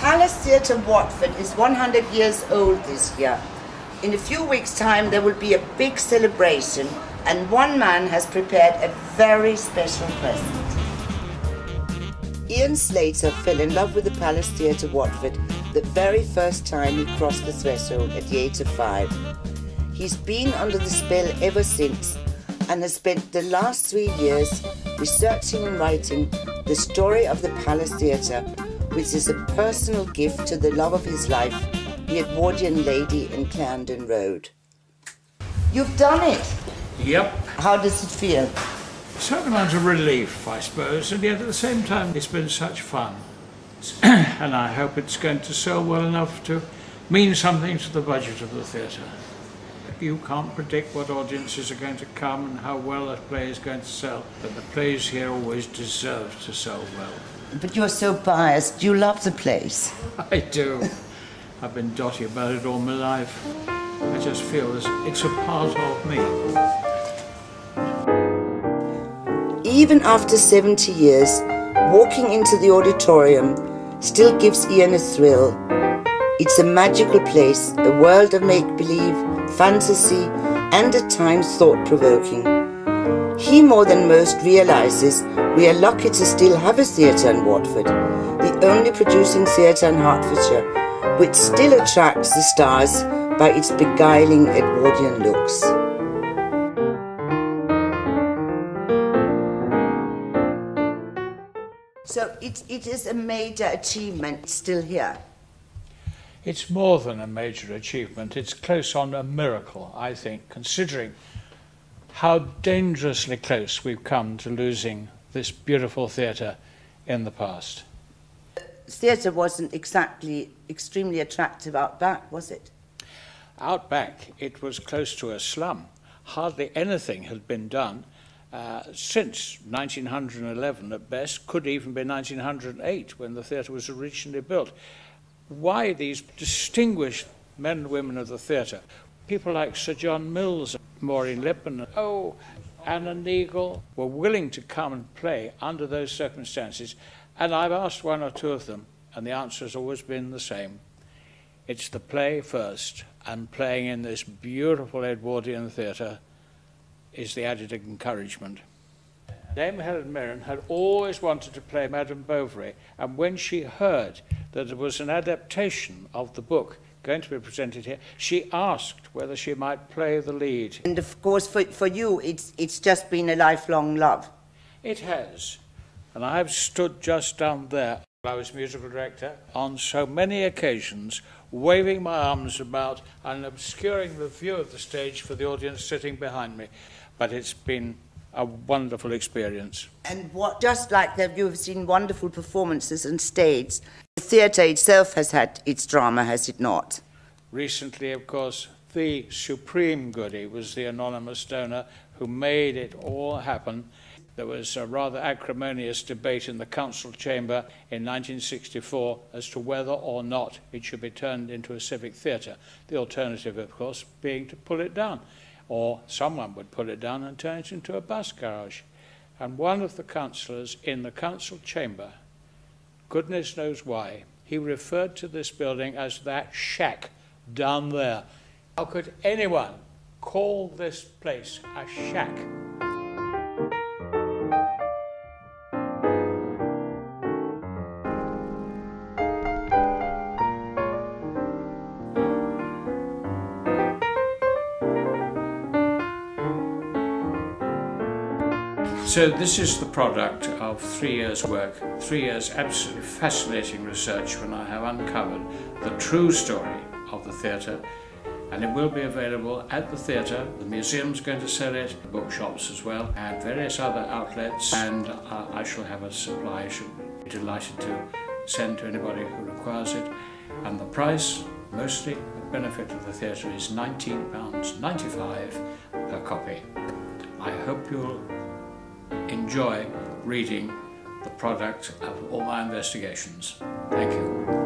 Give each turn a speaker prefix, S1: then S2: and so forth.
S1: Palace Theatre Watford is 100 years old this year. In a few weeks' time there will be a big celebration, and one man has prepared a very special present. Ian Scleater fell in love with the Palace Theatre Watford the very first time he crossed the threshold at the age of 5. He's been under the spell ever since and has spent the last 3 years researching and writing the story of the Palace Theatre, which is a personal gift to the love of his life, the Edwardian Lady in Clarendon Road. You've done it!
S2: Yep.
S1: How does it feel?
S2: Certain amount of relief, I suppose, and yet at the same time it's been such fun. And I hope it's going to sell well enough to mean something to the budget of the theatre. You can't predict what audiences are going to come and how well a play is going to sell, but the plays here always deserve to sell well.
S1: But you're so biased. You love the place.
S2: I do. I've been dotty about it all my life. I just feel it's a part of me.
S1: Even after 70 years, walking into the auditorium still gives Ian a thrill. It's a magical place, a world of make-believe, fantasy, and at times thought-provoking. He more than most realises we are lucky to still have a theatre in Watford, the only producing theatre in Hertfordshire, which still attracts the stars by its beguiling Edwardian looks. So it is a major achievement still here.
S2: It's more than a major achievement. It's close on a miracle, I think, considering how dangerously close we've come to losing this beautiful theatre in the past.
S1: Theatre wasn't exactly extremely attractive out back, was it?
S2: Out back, it was close to a slum. Hardly anything had been done since 1911 at best, could even be 1908 when the theatre was originally built. Why these distinguished men and women of the theatre, people like Sir John Mills, Maureen Lipman, Anna Neagle, were willing to come and play under those circumstances, and I've asked one or two of them, and the answer has always been the same. It's the play first, and playing in this beautiful Edwardian theatre is the added encouragement. Dame Helen Mirren had always wanted to play Madame Bovary, and when she heard that there was an adaptation of the book going to be presented here, she asked whether she might play the lead.
S1: And of course for you it's just been a lifelong love.
S2: It has, and I've stood just down there. I was musical director on so many occasions, waving my arms about and obscuring the view of the stage for the audience sitting behind me. But it's been a wonderful experience.
S1: And just like that, you've seen wonderful performances on stage. The theatre itself has had its drama, has it not?
S2: Recently, of course, the supreme goodie was the anonymous donor who made it all happen. There was a rather acrimonious debate in the council chamber in 1964 as to whether or not it should be turned into a civic theatre. The alternative, of course, being to pull it down. Or someone would pull it down and turn it into a bus garage. And one of the councillors in the council chamber, goodness knows why, he referred to this building as that shack down there. How could anyone call this place a shack? So this is the product of 3 years' work, 3 years absolutely fascinating research when I have uncovered the true story of the theatre, and it will be available at the theatre. The museum's going to sell it, bookshops as well, and various other outlets, and I shall have a supply. I should be delighted to send to anybody who requires it. And the price, mostly the benefit of the theatre, is £19.95 per copy. I hope you'll enjoy reading the product of all my investigations. Thank you.